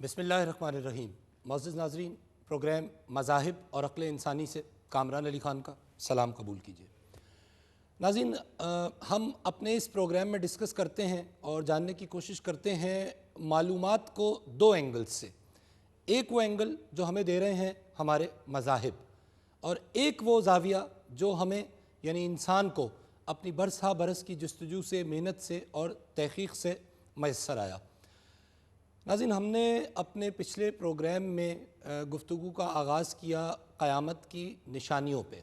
بسم اللہ الرحمن الرحیم۔ معزز ناظرین، پروگرام مذاہب اور عقل انسانی سے کامران علی خان کا سلام قبول کیجیے۔ ناظرین، ہم اپنے اس پروگرام میں ڈسکس کرتے ہیں اور جاننے کی کوشش کرتے ہیں معلومات کو دو اینگل سے۔ ایک وہ اینگل جو ہمیں دے رہے ہیں ہمارے مذاہب، اور ایک وہ زاویہ جو ہمیں یعنی انسان کو اپنی برسا برس کی جستجو سے، محنت سے اور تحقیق سے میسر آیا۔ ناظرین، ہم نے اپنے پچھلے پروگرام میں گفتگو کا آغاز کیا قیامت کی نشانیوں پہ،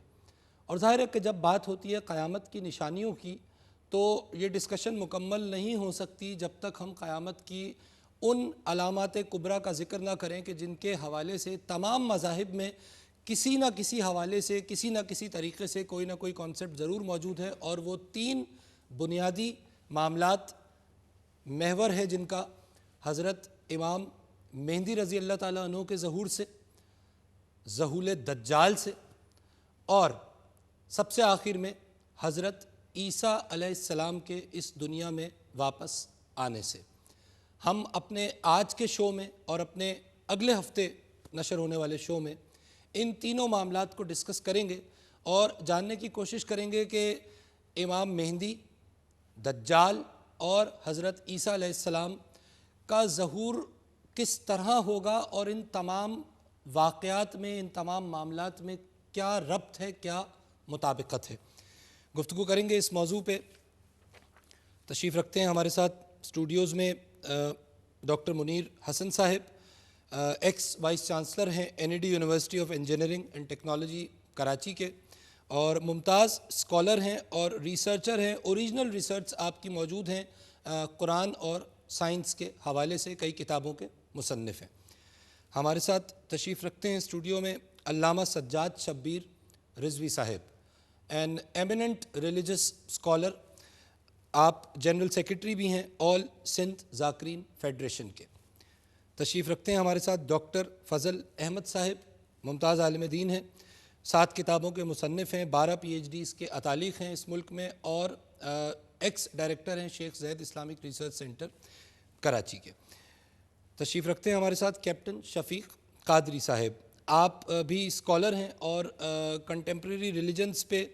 اور ظاہر ہے کہ جب بات ہوتی ہے قیامت کی نشانیوں کی تو یہ ڈسکشن مکمل نہیں ہو سکتی جب تک ہم قیامت کی ان علامات کبریٰ کا ذکر نہ کریں کہ جن کے حوالے سے تمام مذاہب میں کسی نہ کسی حوالے سے، کسی نہ کسی طریقے سے کوئی نہ کوئی کانسیپٹ ضرور موجود ہے، اور وہ تین بنیادی معاملات محور ہے جن کا حضرت امام مہدی رضی اللہ تعالیٰ عنہ کے ظہور سے، ظہور دجال سے، اور سب سے آخر میں حضرت عیسیٰ علیہ السلام کے اس دنیا میں واپس آنے سے۔ ہم اپنے آج کے شو میں اور اپنے اگلے ہفتے نشر ہونے والے شو میں ان تینوں معاملات کو ڈسکس کریں گے اور جاننے کی کوشش کریں گے کہ امام مہدی، دجال اور حضرت عیسیٰ علیہ السلام کا ظہور کس طرح ہوگا، اور ان تمام واقعات میں، ان تمام معاملات میں کیا ربط ہے، کیا مطابقت ہے۔ گفتگو کریں گے اس موضوع پہ۔ تشریف رکھتے ہیں ہمارے ساتھ اسٹوڈیوز میں ڈاکٹر منیر حسن صاحب، ایکس وائس چانسلر ہیں NED university of engineering and technology Karachi کے، اور ممتاز اسکالر ہیں اور ریسرچر ہیں۔ اوریجنل ریسرچ آپ کی موجود ہیں، قرآن اور سائنس کے حوالے سے کئی کتابوں کے مصنف ہیں۔ ہمارے ساتھ تشریف رکھتے ہیں اسٹوڈیو میں علامہ سجاد شبیر رضوی صاحب، این ایمیننٹ ریلیجس اسکالر۔ آپ جنرل سیکرٹری بھی ہیں آل سندھ ذاکرین فیڈریشن کے۔ تشریف رکھتے ہیں ہمارے ساتھ ڈاکٹر فضل احمد صاحب، ممتاز عالم دین ہیں، 7 کتابوں کے مصنف ہیں، 12 PhDs کے اتالیق ہیں اس ملک میں، اور ایکس ڈائریکٹر ہیں شیخ زید اسلامک ریسرچ سینٹر کراچی کے۔ تشریف رکھتے ہیں ہمارے ساتھ کیپٹن شفیق قادری صاحب، آپ بھی اسکالر ہیں اور کنٹمپریری ریلیجنز پہ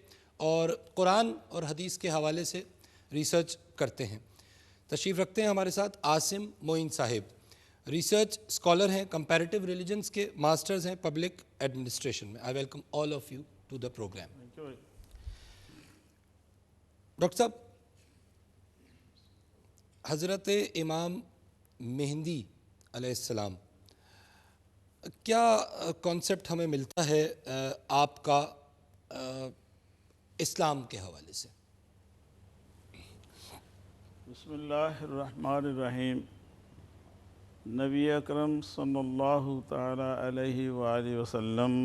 اور قرآن اور حدیث کے حوالے سے ریسرچ کرتے ہیں۔ تشریف رکھتے ہیں ہمارے ساتھ عاصم معین صاحب، ریسرچ اسکالر ہیں، کمپیریٹیو ریلیجنز کے ماسٹرز ہیں پبلک ایڈمنسٹریشن میں۔ I welcome all of you to the programme. Doctor صاحب، حضرت امام مہدی علیہ السلام، کیا کانسیپٹ ہمیں ملتا ہے آپ کا اسلام کے حوالے سے؟ بسم اللہ الرحمن الرحیم۔ نبی اکرم صلی اللہ تعالیٰ علیہ وآلہ وسلم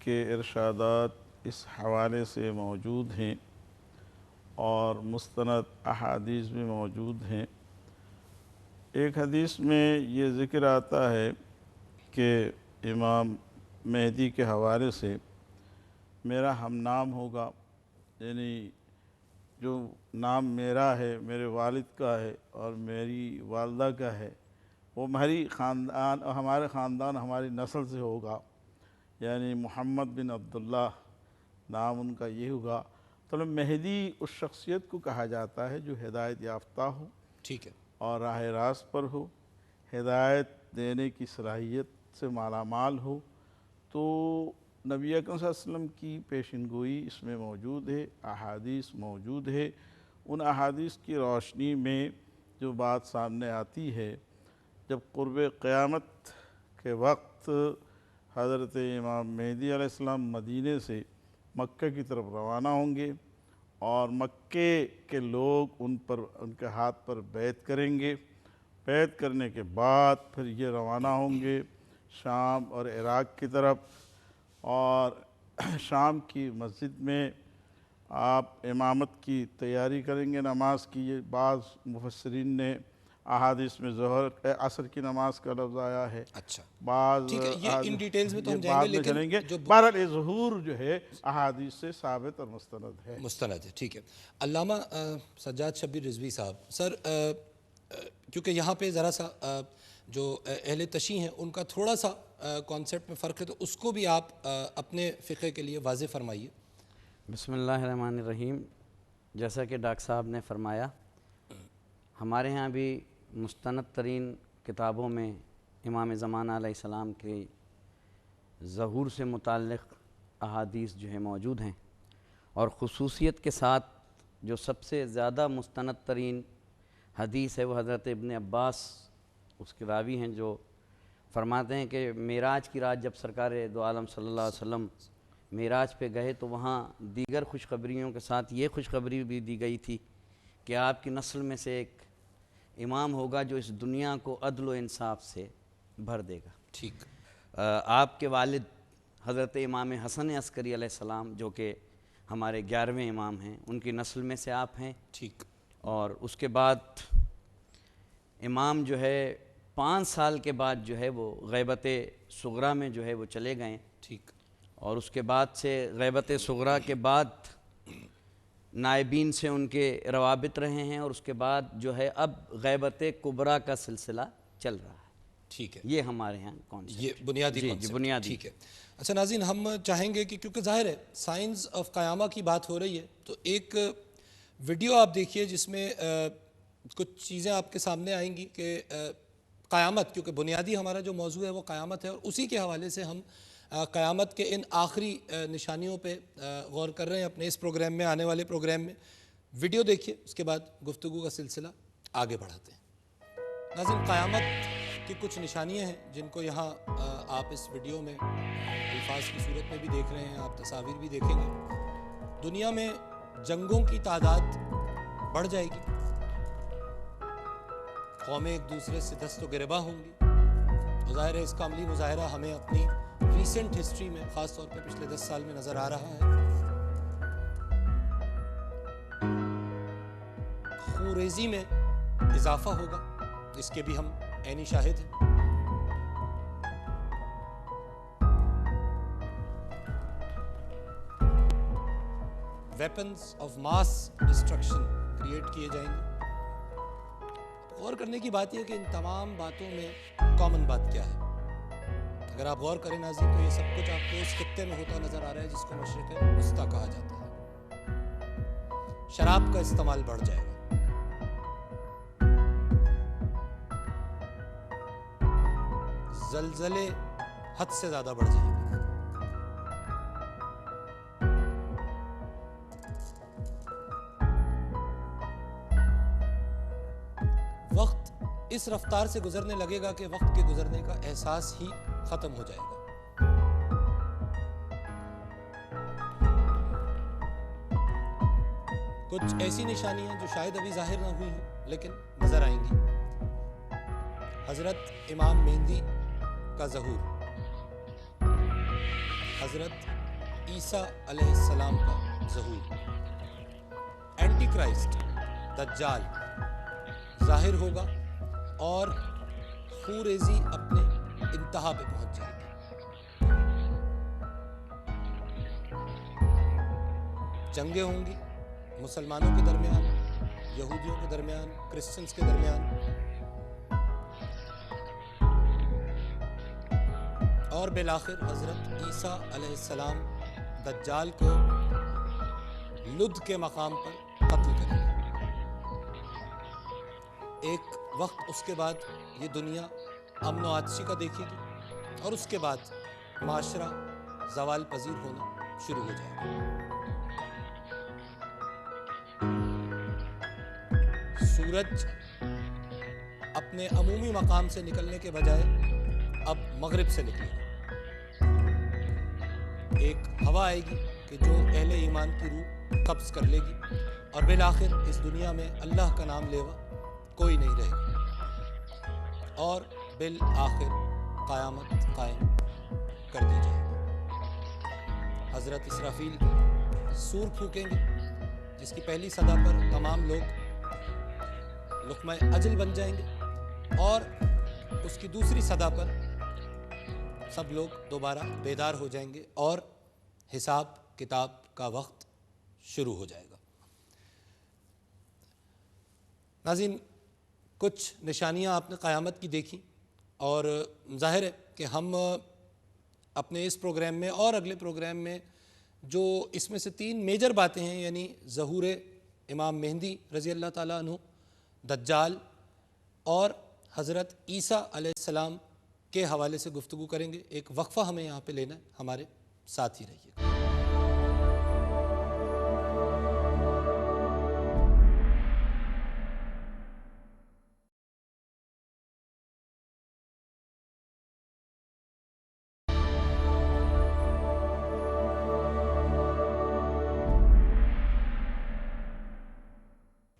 کے ارشادات اس حوالے سے موجود ہیں اور مستند احادیث بھی موجود ہیں۔ ایک حدیث میں یہ ذکر آتا ہے کہ امام مہدی کے حوالے سے میرا ہم نام ہوگا، یعنی جو نام میرا ہے، میرے والد کا ہے اور میری والدہ کا ہے، وہ ہمارے خاندان ہماری نسل سے ہوگا، یعنی محمد بن عبداللہ نام ان کا یہ ہوگا۔ تو مہدی اس شخصیت کو کہا جاتا ہے جو ہدایت یافتہ ہو، ٹھیک ہے، اور راہ راست پر ہو، ہدایت دینے کی صلاحیت سے مالا مال ہو۔ تو نبی اکرم صلی اللہ علیہ وسلم کی پیشن گوئی اس میں موجود ہے، احادیث موجود ہے۔ ان احادیث کی روشنی میں جو بات سامنے آتی ہے، جب قرب قیامت کے وقت حضرت امام مہدی علیہ السلام مدینے سے مکہ کی طرف روانہ ہوں گے اور مکے کے لوگ ان کے ہاتھ پر بیعت کریں گے، بیعت کرنے کے بعد پھر یہ روانہ ہوں گے شام اور عراق کی طرف، اور شام کی مسجد میں آپ امامت کی تیاری کریں گے نماز کی۔ یہ بعض مفسرین نے احادیث میں عصر کی نماز کا لفظ آیا ہے، اچھا بعض ٹھیک ہے، یہ ان ڈیٹیلز میں تو ہم یہ جائیں بعد گے، میں چلیں گے۔ لیکن بہرحال یہ ظہور جو ہے احادیث سے ثابت اور مستند ہے۔ مستند ہے، ٹھیک ہے۔ علامہ سجاد شبیر رضوی صاحب، سر کیونکہ یہاں پہ ذرا سا جو اہل تشیع ہیں ان کا تھوڑا سا کانسیپٹ میں فرق ہے، تو اس کو بھی آپ اپنے فقہ کے لیے واضح فرمائیے۔ بسم اللہ الرحمن الرحیم۔ جیسا کہ ڈاکٹر صاحب نے فرمایا، ہمارے ہاں بھی مستند ترین کتابوں میں امام زمانہ علیہ السلام کے ظہور سے متعلق احادیث جو ہے موجود ہیں، اور خصوصیت کے ساتھ جو سب سے زیادہ مستند ترین حدیث ہے وہ حضرت ابن عباس اس کے راوی ہیں، جو فرماتے ہیں کہ معراج کی رات جب سرکار دو عالم صلی اللہ علیہ وسلم معراج پہ گئے تو وہاں دیگر خوشخبریوں کے ساتھ یہ خوشخبری بھی دی گئی تھی کہ آپ کی نسل میں سے ایک امام ہوگا جو اس دنیا کو عدل و انصاف سے بھر دے گا۔ ٹھیک۔ آپ کے والد حضرت امام حسن عسکری علیہ السلام جو کہ ہمارے 11ویں امام ہیں، ان کی نسل میں سے آپ ہیں۔ ٹھیک۔ اور اس کے بعد امام جو ہے 5 سال کے بعد جو ہے وہ غیبت صغریٰ میں جو ہے وہ چلے گئے۔ ٹھیک۔ اور اس کے بعد سے غیبت صغریٰ کے بعد نائبین سے ان کے روابط رہے ہیں، اور اس کے بعد جو ہے اب غیبت کبریٰ کا سلسلہ چل رہا ہے۔ ٹھیک ہے، یہ ہمارے ہاں کانسیپٹ، یہ بنیادی جی concept۔ بنیادی۔ ٹھیک ہے۔ اچھا ناظرین، ہم چاہیں گے کہ کیونکہ ظاہر ہے سائنس آف قیامہ کی بات ہو رہی ہے، تو ایک ویڈیو آپ دیکھیے جس میں کچھ چیزیں آپ کے سامنے آئیں گی کہ قیامت، کیونکہ بنیادی ہمارا جو موضوع ہے وہ قیامت ہے، اور اسی کے حوالے سے ہم قیامت کے ان آخری نشانیوں پہ غور کر رہے ہیں اپنے اس پروگرام میں، آنے والے پروگرام میں۔ ویڈیو دیکھیے، اس کے بعد گفتگو کا سلسلہ آگے بڑھاتے ہیں۔ ناظرین، قیامت کی کچھ نشانیاں ہیں جن کو یہاں آپ اس ویڈیو میں الفاظ کی صورت میں بھی دیکھ رہے ہیں، آپ تصاویر بھی دیکھیں گے۔ دنیا میں جنگوں کی تعداد بڑھ جائے گی، قومیں ایک دوسرے سے دست و گریباں ہوں گی۔ ظاہر ہے اس کا عملی مظاہرہ ہمیں اپنی ریسنٹ ہسٹری میں، خاص طور پہ پچھلے 10 سال میں نظر آ رہا ہے۔ خوریزی میں اضافہ ہوگا، جس کے بھی ہم عینی شاہد ہیں۔ Weapons of mass destruction create کیے جائیں گے۔ غور کرنے کی بات یہ کہ ان تمام باتوں میں کامن بات کیا ہے؟ اگر آپ غور کریں ناظرین، تو یہ سب کچھ آپ کو اس خطے میں ہوتا نظر آ رہا ہے جس کو مشرق وسطیٰ کہا جاتا ہے۔ شراب کا استعمال بڑھ جائے گا، زلزلے حد سے زیادہ بڑھ جائیں گے، وقت اس رفتار سے گزرنے لگے گا کہ وقت کے گزرنے کا احساس ہی ختم ہو جائے گا۔ کچھ ایسی نشانیاں جو شاید ابھی ظاہر نہ ہوئی ہیں لیکن نظر آئیں گی۔ حضرت امام مہدی کا ظہور، حضرت عیسیٰ علیہ السلام کا ظہور، اینٹی کرائسٹ دجال ظاہر ہوگا، اور خوریزی اپنے انتہا پہ پہنچ جائے گی۔ جنگیں ہوں گی مسلمانوں کے درمیان، یہودیوں کے درمیان، کرسچنز کے درمیان، اور بالآخر حضرت عیسیٰ علیہ السلام دجال کو لد کے مقام پر قتل کریں گے۔ ایک وقت اس کے بعد یہ دنیا امن و آتشی کا دیکھے گی، اور اس کے بعد معاشرہ زوال پذیر ہونا شروع ہو جائے گا۔ سورج اپنے عمومی مقام سے نکلنے کے بجائے اب مغرب سے نکلے گا۔ ایک ہوا آئے گی کہ جو اہل ایمان کی روح قبض کر لے گی، اور بالآخر اس دنیا میں اللہ کا نام لیوا کوئی نہیں رہے گا، اور بالآخر قیامت قائم کر دی جائے گی۔ حضرت اسرافیل سور پھونکیں گے، جس کی پہلی صدا پر تمام لوگ لقمہ اجل بن جائیں گے، اور اس کی دوسری صدا پر سب لوگ دوبارہ بیدار ہو جائیں گے، اور حساب کتاب کا وقت شروع ہو جائے گا۔ ناظرین، کچھ نشانیاں آپ نے قیامت کی دیکھی، اور ظاہر ہے کہ ہم اپنے اس پروگرام میں اور اگلے پروگرام میں جو اس میں سے 3 میجر باتیں ہیں، یعنی ظہور امام مہدی رضی اللہ تعالیٰ عنہ، دجال اور حضرت عیسیٰ علیہ السلام کے حوالے سے گفتگو کریں گے۔ ایک وقفہ ہمیں یہاں پہ لینا ہے، ہمارے ساتھ ہی رہیے گا۔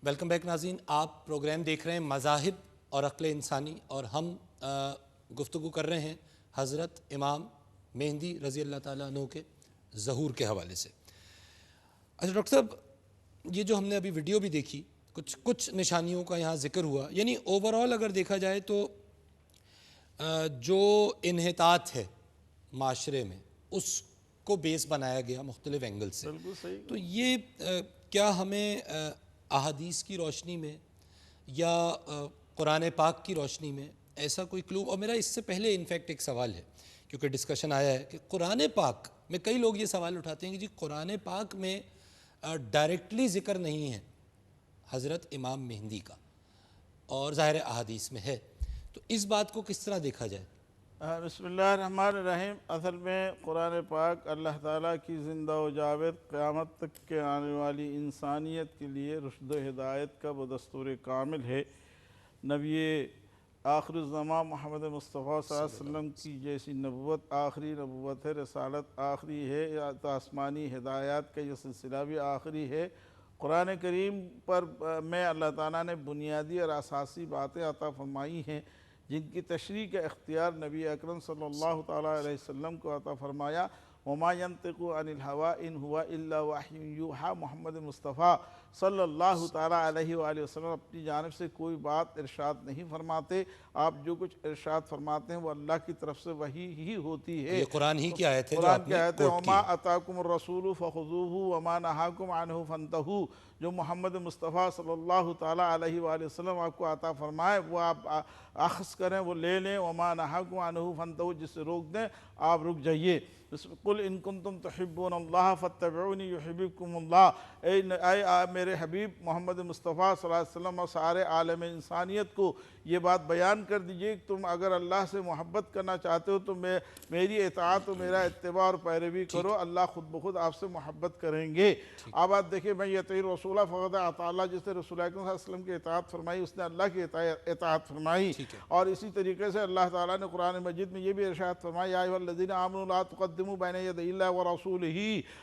ویلکم بیک ناظرین، آپ پروگرام دیکھ رہے ہیں مذاہب اور عقل انسانی، اور ہم گفتگو کر رہے ہیں حضرت امام مہدی رضی اللہ تعالیٰ عنہ کے ظہور کے حوالے سے۔ اچھا ڈاکٹر صاحب، یہ جو ہم نے ابھی ویڈیو بھی دیکھی، کچھ نشانیوں کا یہاں ذکر ہوا، یعنی اوورآل اگر دیکھا جائے تو جو انحطاط ہے معاشرے میں اس کو بیس بنایا گیا مختلف اینگل سے۔ بالکل صحیح۔ تو یہ کیا ہمیں احادیث کی روشنی میں یا قرآن پاک کی روشنی میں ایسا کوئی کلو؟ اور میرا اس سے پہلے انفیکٹ ایک سوال ہے، کیونکہ ڈسکشن آیا ہے کہ قرآن پاک میں کئی لوگ یہ سوال اٹھاتے ہیں کہ جی قرآن پاک میں ڈائریکٹلی ذکر نہیں ہے حضرت امام مہدی کا، اور ظاہر احادیث میں ہے، تو اس بات کو کس طرح دیکھا جائے؟ بسم اللہ الرحمن الرحیم۔ اصل میں قرآن پاک اللہ تعالیٰ کی زندہ و جاوید قیامت تک کے آنے والی انسانیت کے لیے رشد و ہدایت کا وہ دستور کامل ہے۔ نبی آخر الزمان محمد مصطفیٰ صلی اللہ علیہ وسلم کی جیسی نبوت آخری نبوت ہے، رسالت آخری ہے، یا تو آسمانی ہدایات کا یہ سلسلہ بھی آخری ہے۔ قرآن کریم پر میں اللہ تعالیٰ نے بنیادی اور اساسی باتیں عطا فرمائی ہیں، جن کی تشریح کا اختیار نبی اکرم صلی اللہ تعالیٰ علیہ وسلم کو عطا فرمایا۔ وما ينطق عن الهوى ان هو الا وحی یوحى۔ محمد مصطفیٰ صلی اللہ تعالیٰ علیہ وآلہ وسلم اپنی جانب سے کوئی بات ارشاد نہیں فرماتے، آپ جو کچھ ارشاد فرماتے ہیں وہ اللہ کی طرف سے وحی ہی ہوتی ہے۔ یہ قرآن ہی کی آیت ہے جو قرآن آپ کی نے آیت ہے، کوٹ کی۔ وما اتاکم الرسول فخذوہ وما نہاکم عنہ فانتہوا۔ جو محمد مصطفیٰ صلی اللہ تعالیٰ علیہ وآلہ وسلم آپ کو عطا فرمائے وہ آپ اخذ کریں، وہ لے لیں۔ وما نہاکم عنہ فانتہوا، جس سے روک دیں آپ رک جائیے۔ قل ان کنتم تحبون اللہ فاتبعونی یحببکم اللہ۔ اے میرے حبیب محمد مصطفیٰ صلی اللہ علیہ وسلم اور سارے عالم انسانیت کو یہ بات بیان کر دیجئے کہ تم اگر اللہ سے محبت کرنا چاہتے ہو تو میری اطاعت و میرا اتباع اور پیروی کرو، اللہ خود بخود آپ سے محبت کریں گے۔ اب آپ دیکھیں، میں یطیع الرسول فقد اطاع اللہ، جس نے رسول اکرم صلی اللہ علیہ وسلم کی اطاعت فرمائی اس نے اللہ کی اطاعت فرمائی۔ اور اسی طریقے سے اللہ تعالیٰ نے قرآن مجید میں یہ بھی ارشاد فرمایا، یا ایھا الذین آمنوا لا تقدموا بین یدی اللہ ورسولہ۔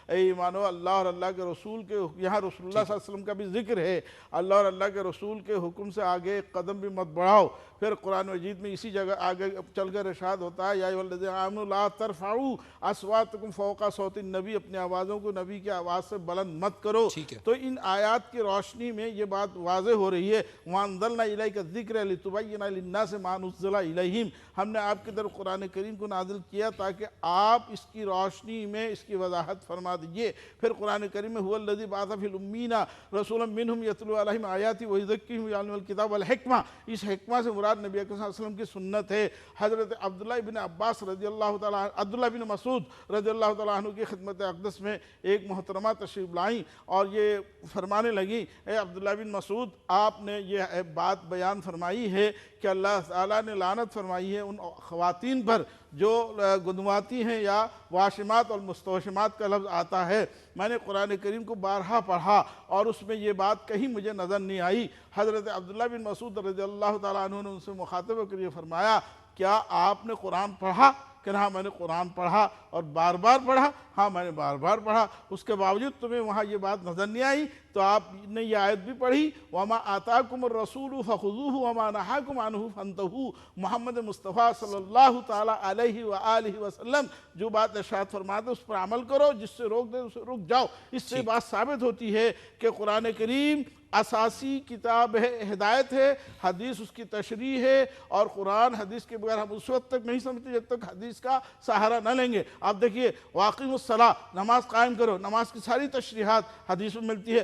اے ایمانو، اللہ اور اللہ کے رسول کے، یہاں رسول اللہ صلی اللہ علیہ وسلم کا بھی ذکر ہے، اللہ اور اللہ کے رسول کے حکم سے آگے ایک قدم بھی مت بڑھاؤ۔ پھر قرآن مجید میں اسی جگہ آگے چل کر ارشاد ہوتا ہے، یا ایھا الذین آمنوا لا ترفعوا اصواتکم فوق صوت النبی، اپنی آوازوں کو نبی کی آواز سے بلند مت کرو۔ تو ان آیات کی روشنی میں یہ بات واضح ہو رہی ہے، وَأَنزَلْنَا إِلَيْكَ الذِّكْرَ لِتُبَيِّنَ لِلنَّاسِ مَا نُزِّلَ إِلَيْهِمْ۔ ہم نے آپ کی طرف قرآن کریم کو نازل کیا تاکہ آپ اس کی روشنی میں اس کی وضاحت فرما دیجئے۔ پھر قرآن کریم میں هُوَ الَّذِي بَعَثَ فِي الْأُمِّيِّينَ رَسُولًا مِّنْهُمْ يَتْلُو عَلَيْهِمْ آيَاتِهِ وَيُزَكِّيهِمْ وَيُعَلِّمُهُمُ الْكِتَابَ وَالْحِکْمَةَ۔ اس حکمہ سے مراد نبی اکرم صلی اللہ علیہ وسلم کی سنت ہے۔ حضرت عبداللہ بن عباس رضی اللہ تعالیٰ، عبداللہ بن مسعود رضی اللہ تعالیٰ عنہ کی خدمت اقدس میں ایک محترمہ تشریف لائیں اور یہ فرمانے لگیں، اے عبداللہ بن مسعود، آپ نے یہ بات بیان فرمائی ہے کہ اللہ تعالیٰ نے لعنت فرمائی ہے ان خواتین پر جو گدواتی ہیں یا واشمات اور مستوشمات کا لفظ آتا ہے۔ میں نے قرآن کریم کو بارہا پڑھا اور اس میں یہ بات کہیں مجھے نظر نہیں آئی۔ حضرت عبداللہ بن مسعود رضی اللہ تعالیٰ عنہ نے ان سے مخاطب ہو کر یہ فرمایا، کیا آپ نے قرآن پڑھا؟ کہ ہاں میں نے قرآن پڑھا اور بار بار پڑھا۔ ہاں میں نے بار بار پڑھا، اس کے باوجود تمہیں وہاں یہ بات نظر نہیں آئی، تو آپ نے یہ آیت بھی پڑھی، وَمَا آتَاكُمُ الرَّسُولُ فَخُذُوهُ وَمَا نَهَاكُمْ عَنْهُ فَانْتَهُوا۔ محمد مصطفیٰ صلی اللہ تعالیٰ علیہ وآلہ وسلم جو بات ارشاد فرماتے اس پر عمل کرو، جس سے روک دے اس سے رک جاؤ۔ اس سے بات ثابت ہوتی ہے کہ قرآن کریم اساسی کتاب ہے، ہدایت ہے، حدیث اس کی تشریح ہے، اور قرآن حدیث کے بغیر ہم اس وقت تک نہیں سمجھتے جب تک حدیث کا سہارا نہ لیں گے۔ آپ دیکھیے، وَأَقِیمُوا الصَّلَاۃَ، نماز قائم کرو، نماز کی ساری تشریحات حدیث میں ملتی ہے۔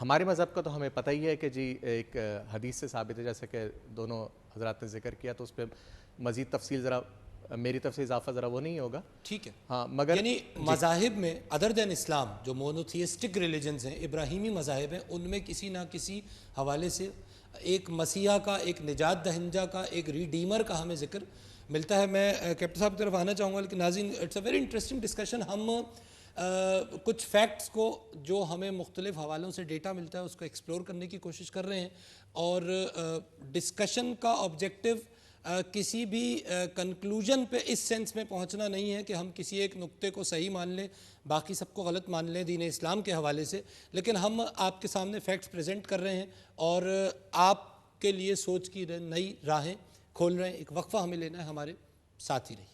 ہمارے مذہب کا تو ہمیں پتہ ہی ہے کہ جی ایک حدیث سے ثابت ہے، جیسے کہ دونوں حضرات نے ذکر کیا، تو اس پہ مزید تفصیل ذرا میری طرف سے اضافہ ذرا وہ نہیں ہوگا. ٹھیک ہے. ہاں مگر یعنی مذاہب میں ادر دین اسلام جو مونوتھیسٹک ریلیجنز ہیں، ابراہیمی مذاہب ہیں، ان میں کسی نہ کسی حوالے سے ایک مسیحا کا، ایک نجات دہندہ کا، ایک ریڈیمر کا ہمیں ذکر ملتا ہے. میں کیپٹن صاحب کی طرف آنا چاہوں گا، لیکن ناظرین it's a very interesting discussion. ہم کچھ فیکٹس کو جو ہمیں مختلف حوالوں سے ڈیٹا ملتا ہے اس کو ایکسپلور کرنے کی کوشش کر رہے ہیں، اور ڈسکشن کا آبجیکٹو کسی بھی کنکلوژن پہ اس سینس میں پہنچنا نہیں ہے کہ ہم کسی ایک نقطے کو صحیح مان لیں، باقی سب کو غلط مان لیں دین اسلام کے حوالے سے، لیکن ہم آپ کے سامنے فیکٹس پریزنٹ کر رہے ہیں اور آپ کے لیے سوچ کی نئی راہیں کھول رہے ہیں. ایک وقفہ ہمیں لینا ہے، ہمارے ساتھ ہی رہیے.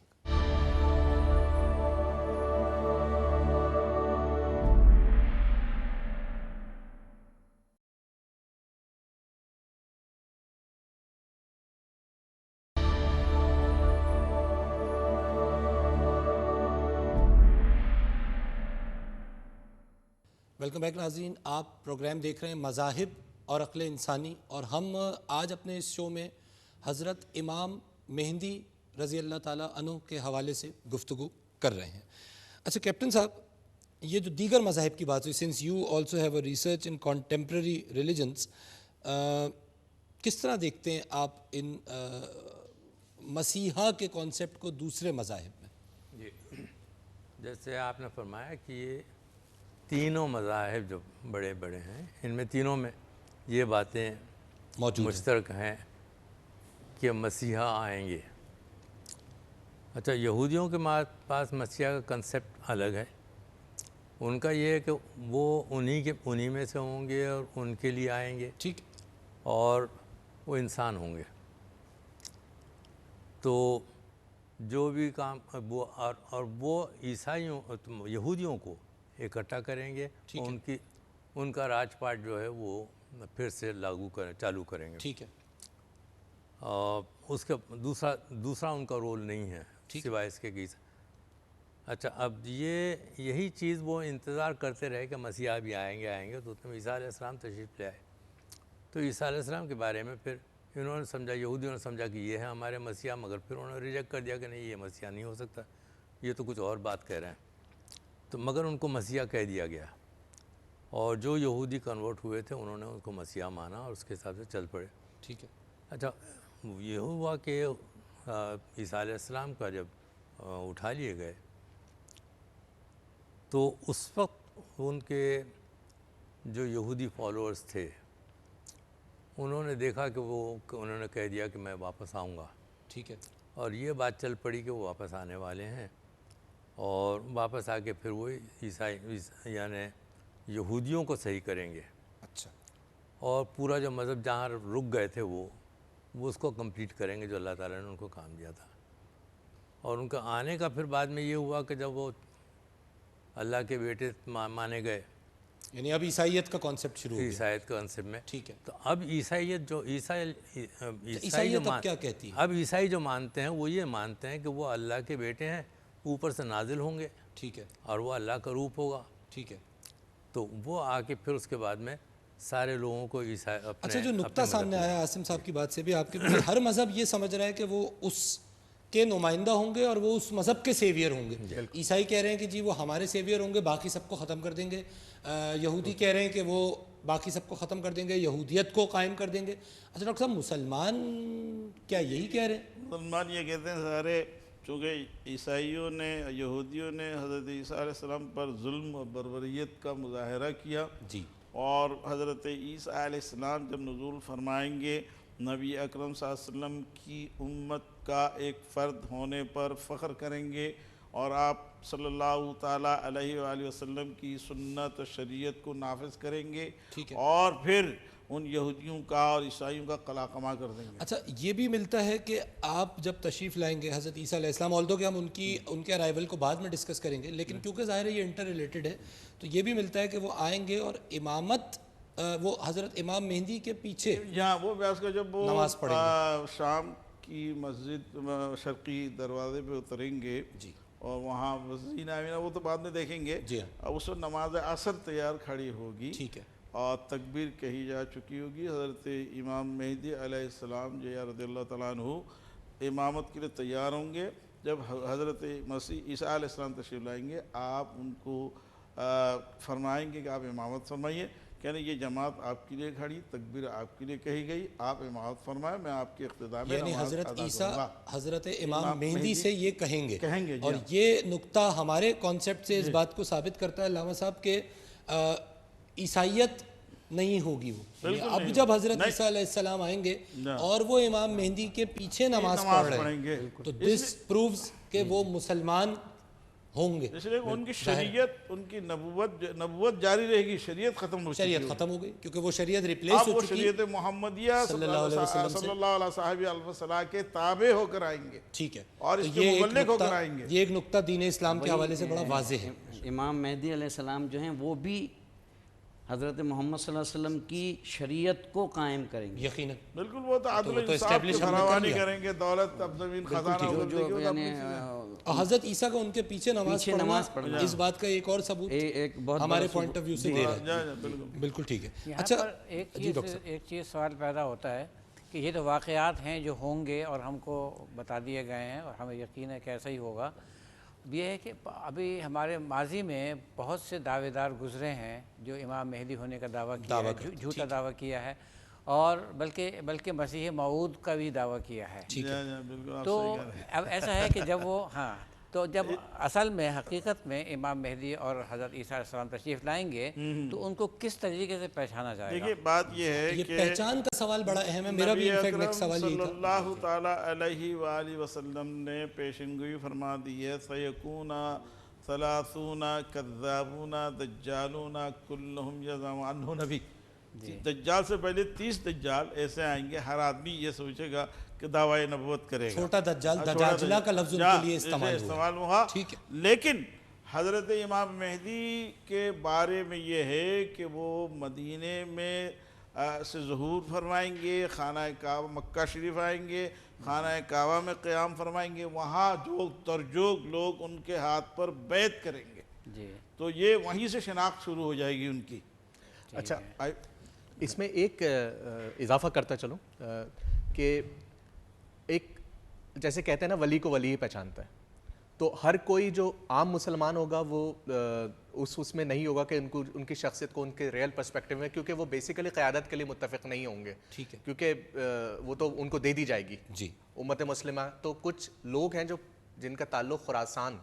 ویلکم بیک ناظرین، آپ پروگرام دیکھ رہے ہیں مذاہب اور عقل انسانی، اور ہم آج اپنے اس شو میں حضرت امام مہدی رضی اللہ تعالیٰ عنہ کے حوالے سے گفتگو کر رہے ہیں. اچھا کیپٹن صاحب، یہ جو دیگر مذاہب کی بات ہوئی، since you also have a research in contemporary religions, کس طرح دیکھتے ہیں آپ ان مسیحا کے کانسیپٹ کو دوسرے مذاہب میں؟ جی، جیسے آپ نے فرمایا کہ یہ تینوں مذاہب جو بڑے بڑے ہیں، ان میں تینوں میں یہ باتیں مشترک ہیں کہ مسیحا آئیں گے. اچھا، یہودیوں کے پاس مسیحا کا کنسیپٹ الگ ہے. ان کا یہ ہے کہ وہ انہی میں سے ہوں گے اور ان کے لیے آئیں گے، ٹھیک، اور وہ انسان ہوں گے. تو جو بھی کام وہ اور وہ عیسائیوں یہودیوں کو اکٹھا کریں گے، ان کا راج پاٹ جو ہے وہ پھر سے چالو کریں گے. ٹھیک ہے. اس کا دوسرا ان کا رول نہیں ہے سوائے اس کے. اچھا، اب یہی چیز وہ انتظار کرتے رہے کہ مسیحا بھی آئیں گے. تو عیسیٰ علیہ السلام تشریف لے آئے. تو عیسیٰ علیہ السلام کے بارے میں پھر انہوں نے سمجھا، یہودیوں نے سمجھا کہ یہ ہے ہمارے مسیحا، مگر پھر انہوں نے ریجیکٹ کر دیا کہ نہیں، یہ مسیحا نہیں ہو سکتا، یہ تو کچھ اور بات کہہ رہے ہیں. تو مگر ان کو مسیحا کہہ دیا گیا، اور جو یہودی کنورٹ ہوئے تھے انہوں نے ان کو مسیحا مانا اور اس کے حساب سے چل پڑے. ٹھیک ہے. اچھا، یہ ہوا کہ عیسیٰ علیہ السلام کا جب اٹھا لیے گئے تو اس وقت ان کے جو یہودی فالوورز تھے انہوں نے دیکھا کہ انہوں نے کہہ دیا کہ میں واپس آؤں گا. ٹھیک ہے. اور یہ بات چل پڑی کہ وہ واپس آنے والے ہیں، اور واپس آ کے پھر وہ عیسائی یعنی یہودیوں کو صحیح کریں گے. اچھا. اور پورا جو مذہب جہاں رک گئے تھے وہ اس کو کمپلیٹ کریں گے جو اللہ تعالیٰ نے ان کو کام دیا تھا. اور ان کا آنے کا پھر بعد میں یہ ہوا کہ جب وہ اللہ کے بیٹے مانے گئے، یعنی اب عیسائیت کا کانسیپٹ شروع ہو گیا. عیسائیت کے کنسیپٹ میں. ٹھیک ہے. تو اب عیسائیت جو عیسائیت اب کیا کہتی ہے؟ اب عیسائی جو مانتے ہیں وہ یہ مانتے ہیں کہ وہ اللہ کے بیٹے ہیں، اوپر سے نازل ہوں گے. ٹھیک ہے. اور وہ اللہ کا روپ ہوگا. ٹھیک ہے. تو وہ آ کے پھر اس کے بعد میں سارے لوگوں کو عیسائی اچھا، جو نقطہ سامنے آیا عاصم صاحب کی بات سے بھی، آپ کے ہر مذہب یہ سمجھ رہا ہے کہ وہ اس کے نمائندہ ہوں گے اور وہ اس مذہب کے سیویئر ہوں گے. عیسائی کہہ رہے ہیں کہ جی وہ ہمارے سیویئر ہوں گے، باقی سب کو ختم کر دیں گے. یہودی کہہ رہے ہیں کہ وہ باقی سب کو ختم کر دیں گے، یہودیت کو قائم کر دیں گے. اچھا ڈاکٹر صاحب، مسلمان کیا یہی کہہ رہے ہیں؟ مسلمان یہ کہتے ہیں سارے، چونکہ عیسائیوں نے یہودیوں نے حضرت عیسیٰ علیہ السلام پر ظلم و بربریت کا مظاہرہ کیا. جی. اور حضرت عیسیٰ علیہ السلام جب نزول فرمائیں گے، نبی اکرم صلی اللہ علیہ وسلم کی امت کا ایک فرد ہونے پر فخر کریں گے، اور آپ صلی اللہ تعالیٰ علیہ وآلہ وسلم کی سنت و شریعت کو نافذ کریں گے، اور پھر ان یہودیوں کا اور عیسائیوں کا قلع قما کر دیں گے. اچھا، یہ بھی ملتا ہے کہ آپ جب تشریف لائیں گے حضرت عیسیٰ علیہ السلام، آلدو کہ ہم ان کے ارائیول کو بعد میں ڈسکس کریں گے، لیکن کیونکہ ظاہر ہے یہ انٹر ریلیٹڈ ہے، تو یہ بھی ملتا ہے کہ وہ آئیں گے اور امامت وہ حضرت امام مہدی کے پیچھے یہاں وہ بیاس کا جب وہ نماز پڑھیں گے، شام کی مسجد شرقی دروازے پہ اتریں گے، جی، اور وہاں مسجد آمینہ وہ تو بعد میں دیکھیں گے. جی اب اس وقت نماز عصر تیار کھڑی ہوگی. ٹھیک ہے. اور تکبیر کہی جا چکی ہوگی. حضرت امام مہدی علیہ السلام جو ہے رضی اللہ تعالیٰ عنہ امامت کے لیے تیار ہوں گے. جب حضرت مسیح عیسیٰ علیہ السلام تشریف لائیں گے آپ ان کو فرمائیں گے کہ آپ امامت فرمائیے. کہنے یہ جماعت آپ کے لیے کھڑی, تکبیر آپ کے لیے کہی گئی, آپ امامت فرمائیں, میں آپ کے اقتداء میں یعنی نماز حضرت ادا عیسیٰ کروں گا. حضرت امام مہدی سے یہ کہیں گے جی اور یہ نقطہ ہمارے کانسیپٹ سے اس بات کو ثابت کرتا ہے علامہ صاحب کہ عیسائیت نہیں ہوگی وہ. اب جب حضرت عیسیٰ علیہ السلام آئیں گے اور وہ امام مہدی کے پیچھے نماز پڑھ رہے ہیں تو دس پرووز کہ وہ مسلمان ہوں گے. اس لیے ان کی شریعت, ان کی نبوت جاری رہے گی, شریعت ختم ہو چکی, شریعت ختم ہو گئی کیونکہ وہ شریعت ریپلیس اب ہو وہ چکی. شریعت محمدیہ صلی اللہ علیہ وسلم کے تابع ہو کر آئیں گے. ٹھیک ہے, اور اس تو کے مبلغ ہو کر آئیں گے. یہ ایک نقطہ دین اسلام کے حوالے سے بڑا واضح ہے. امام مہدی علیہ السلام جو ہیں وہ بھی حضرت محمد صلی اللہ علیہ وسلم کی شریعت کو قائم کریں گے. یقیناً بالکل وہ تو عدل انصاف کی فراوانی کریں گے, دولت اب زمین خزانہ. حضرت عیسیٰ کا ان کے پیچھے نماز پڑھنا اس بات کا ایک اور ثبوت ہمارے پوائنٹ آف ویو سے دے رہا ہے. بالکل ٹھیک ہے. یہاں پر ایک چیز سوال پیدا ہوتا ہے کہ یہ تو واقعات ہیں جو ہوں گے اور ہم کو بتا دیے گئے ہیں اور ہمیں یقین ہے کہ ایسا ہی ہوگا. یہ ہے کہ ابھی ہمارے ماضی میں بہت سے دعوے دار گزرے ہیں جو امام مہدی ہونے کا دعویٰ کیا ہے, جھوٹا دعویٰ کیا ہے, اور بلکہ مسیح موعود کا بھی دعویٰ کیا ہے. تو اب ایسا ہے کہ جب وہ تو جب اصل میں حقیقت میں امام مہدی اور حضرت عیسیٰ علیہ السلام تشریف لائیں گے تو ان کو کس طریقے سے پہچانا جائے گا؟ دیکھیے بات یہ ہے کہ پہچان کا سوال بڑا اہم ہے. میرا بھی انفیکٹ نیکسٹ سوال یہی تھا. صلی اللہ تعالیٰ علیہ وآلہ وسلم نے پیشنگوئی فرما دی ہے سیکون ثلاثون کذابون دجالون کلہم یزعم عنہ نبی. دجال سے پہلے 30 دجال ایسے آئیں گے, ہر آدمی یہ سوچے گا کہ دعوی نبوت کرے گا. چھوٹا دجال, دجاجلہ کا لفظ ان کے لیے استعمال ہوا. ٹھیک ہے, لیکن حضرت امام مہدی کے بارے میں یہ ہے کہ وہ مدینے میں سے ظہور فرمائیں گے, خانہ کعبہ مکہ شریف آئیں گے, خانہ کعبہ میں قیام فرمائیں گے, وہاں جو ترجوگ لوگ ان کے ہاتھ پر بیعت کریں گے. تو یہ وہیں سے شناخت شروع ہو جائے گی ان کی. اچھا, اس میں ایک اضافہ کرتا چلوں کہ ایک جیسے کہتے ہیں نا ولی کو ولی ہی پہچانتا ہے, تو ہر کوئی جو عام مسلمان ہوگا وہ اس میں نہیں ہوگا کہ ان کی شخصیت کو ان کے ریئل پرسپیکٹیو میں, کیونکہ وہ بیسیکلی قیادت کے لیے متفق نہیں ہوں گے. ٹھیک ہے, کیونکہ وہ تو ان کو دے دی جائے گی امت مسلمہ. تو کچھ لوگ ہیں جن کا تعلق خراسان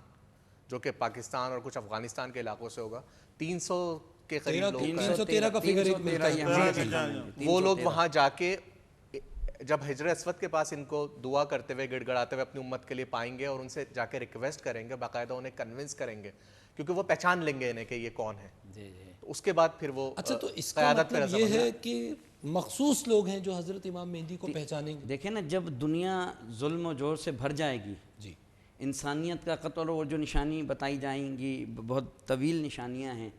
جو کہ پاکستان اور کچھ افغانستان کے علاقوں سے ہوگا, 300 کے قریب لوگ, 313 کا فگر ایک ملتا ہے. وہ لوگ وہاں جا کے جب حجر اسود کے پاس ان کو دعا کرتے ہوئے گڑ گڑاتے ہوئے اپنی امت کے لیے پائیں گے اور ان سے جا کے ریکویسٹ کریں گے, باقاعدہ انہیں کنونس کریں گے, کیونکہ وہ پہچان لیں گے انہیں کہ یہ کون ہے. اس کے بعد پھر وہ اچھا, تو اس کا مطلب یہ ہے کہ مخصوص لوگ ہیں جو حضرت امام مہدی کو پہچانیں گے. دیکھیں نا, جب دنیا ظلم و جور سے بھر جائے گی, انسانیت کا قتل اور جو نشانی بتائی جائیں گی بہت طویل نشانیاں ہیں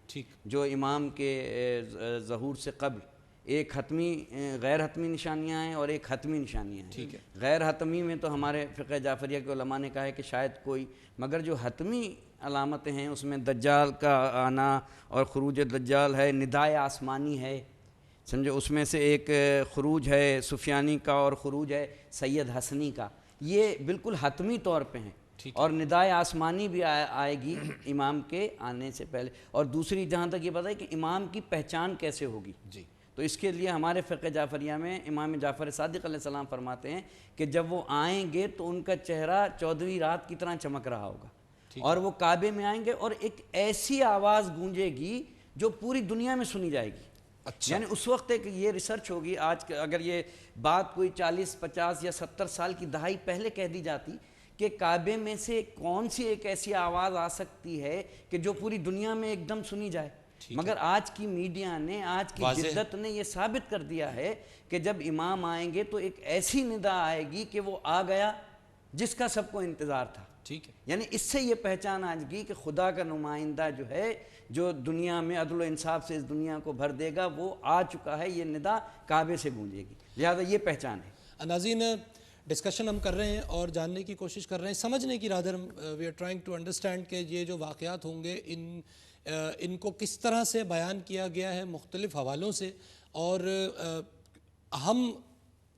جو امام کے ظہور سے قبل ایک حتمی غیر حتمی نشانیاں ہیں اور ایک حتمی نشانیاں ہیں. غیر حتمی میں تو ہمارے فقہ جعفریہ کے علماء نے کہا ہے کہ شاید کوئی, مگر جو حتمی علامتیں ہیں اس میں دجال کا آنا اور خروج دجال ہے, ندائے آسمانی ہے, سمجھو اس میں سے ایک خروج ہے سفیانی کا اور خروج ہے سید حسنی کا, یہ بالکل حتمی طور پہ ہیں. اور ندائے آسمانی بھی آئے گی امام کے آنے سے پہلے. اور دوسری جہاں تک یہ پتہ ہے کہ امام کی پہچان کیسے ہوگی, تو اس کے لیے ہمارے فقہ جعفریہ میں امام جعفر صادق علیہ السلام فرماتے ہیں کہ جب وہ آئیں گے تو ان کا چہرہ 14ویں رات کی طرح چمک رہا ہوگا, اور وہ کعبے میں آئیں گے اور ایک ایسی آواز گونجے گی جو پوری دنیا میں سنی جائے گی. یعنی اس وقت ایک یہ ریسرچ ہوگی, آج اگر یہ بات کوئی 40 50 یا 70 سال کی دہائی پہلے کہہ دی جاتی کہ کعبے میں سے کون سی ایک ایسی آواز آ سکتی ہے کہ جو پوری دنیا میں ایک دم سنی جائے, مگر آج کی میڈیا نے, آج کی جدت نے یہ ثابت کر دیا ہے کہ جب امام آئیں گے تو ایک ایسی ندا آئے گی کہ وہ آ گیا جس کا سب کو انتظار تھا. یعنی اس سے یہ پہچان آج گی کہ خدا کا نمائندہ جو ہے, جو دنیا میں عدل و انصاف سے اس دنیا کو بھر دے گا, وہ آ چکا ہے. یہ ندا کعبے سے گونجے گی, لہذا یہ پہچان ہے. ناظرین, ڈسکشن ہم کر رہے ہیں اور جاننے کی کوشش کر رہے ہیں, سمجھنے کی rather we are trying to understand کہ یہ جو واقعات ہوں گے ان کو کس طرح سے بیان کیا گیا ہے مختلف حوالوں سے, اور ہم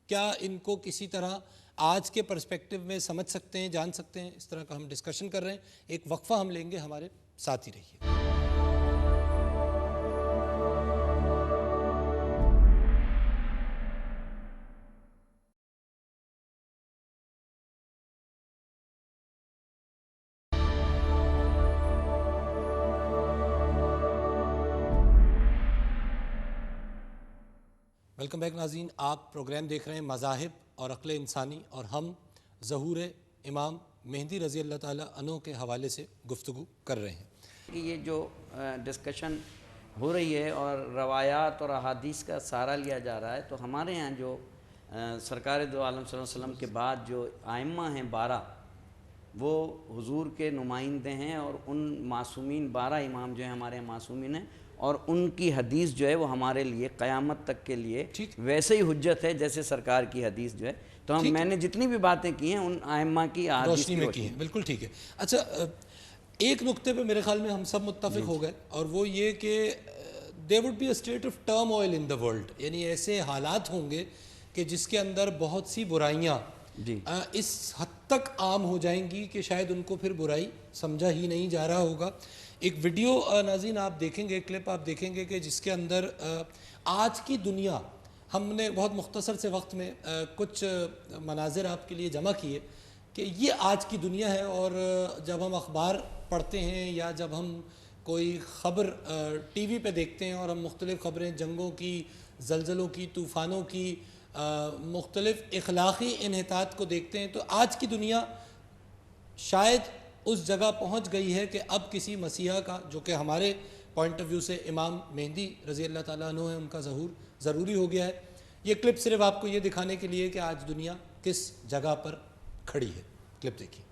کیا ان کو کسی طرح آج کے پرسپیکٹیو میں سمجھ سکتے ہیں, جان سکتے ہیں. اس طرح کا ہم ڈسکشن کر رہے ہیں. ایک وقفہ ہم لیں گے, ہمارے ساتھ ہی رہیے. ویلکم بیک ناظرین, آپ پروگرام دیکھ رہے ہیں مذاہب اور عقل انسانی, اور ہم ظہور امام مہدی رضی اللہ تعالیٰ عنہ کے حوالے سے گفتگو کر رہے ہیں. کہ یہ جو ڈسکشن ہو رہی ہے اور روایات اور احادیث کا سہارا لیا جا رہا ہے, تو ہمارے ہاں جو سرکار دو عالم صلی اللہ علیہ وسلم کے بعد جو ائمہ ہیں 12, وہ حضور کے نمائندے ہیں, اور ان معصومین 12 امام جو ہیں ہمارے یہاں معصومین ہیں, اور ان کی حدیث جو ہے وہ ہمارے لیے قیامت تک کے لیے ویسے ہی حجت ہے جیسے سرکار کی حدیث جو ہے. تو میں نے جتنی بھی باتیں کی ہیں ان ائمہ کی احادیث روشنی میں کی ہیں. بالکل ٹھیک ہے. اچھا, ایک نقطے پہ میرے خیال میں ہم سب متفق ہو گئے, اور وہ یہ کہ there would be a state of turmoil in the world, یعنی ایسے حالات ہوں گے کہ جس کے اندر بہت سی برائیاں اس حد تک عام ہو جائیں گی کہ شاید ان کو پھر برائی سمجھا ہی نہیں جا رہا ہوگا. ایک ویڈیو ناظرین آپ دیکھیں گے, کلپ آپ دیکھیں گے کہ جس کے اندر آج کی دنیا, ہم نے بہت مختصر سے وقت میں کچھ مناظر آپ کے لیے جمع کیے کہ یہ آج کی دنیا ہے. اور جب ہم اخبار پڑھتے ہیں یا جب ہم کوئی خبر ٹی وی پہ دیکھتے ہیں اور ہم مختلف خبریں جنگوں کی, زلزلوں کی, طوفانوں کی, مختلف اخلاقی انحطاط کو دیکھتے ہیں, تو آج کی دنیا شاید اس جگہ پہنچ گئی ہے کہ اب کسی مسیحا کا, جو کہ ہمارے پوائنٹ آف ویو سے امام مہدی رضی اللہ تعالیٰ عنہ ہے, ان کا ظہور ضروری ہو گیا ہے. یہ کلپ صرف آپ کو یہ دکھانے کے لیے کہ آج دنیا کس جگہ پر کھڑی ہے. کلپ دیکھیے.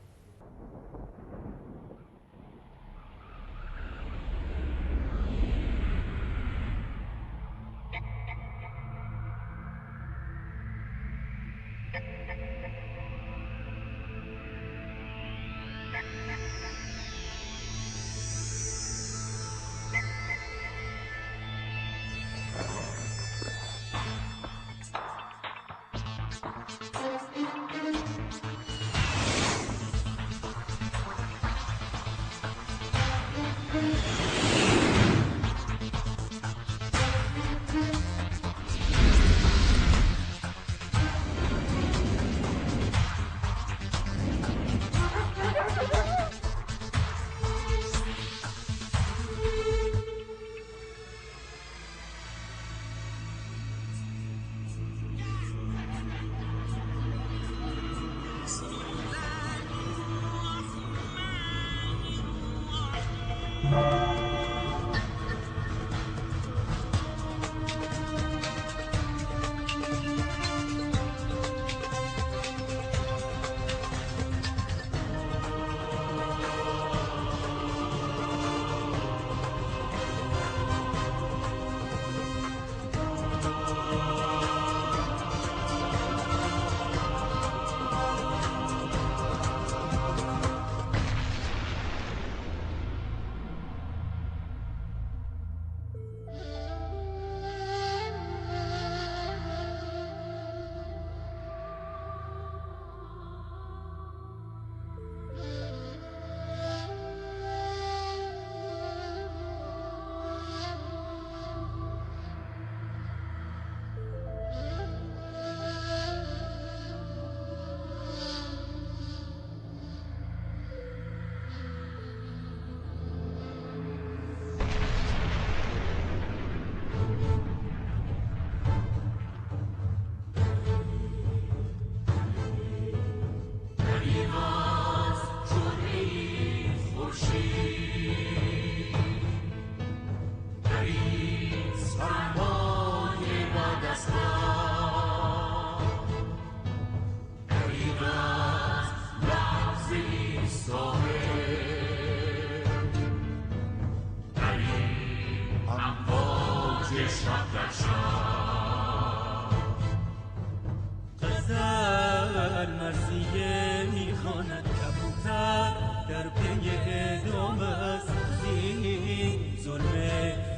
تعزیه میخواند کبوتر در پی اعدام عزیزی ظلم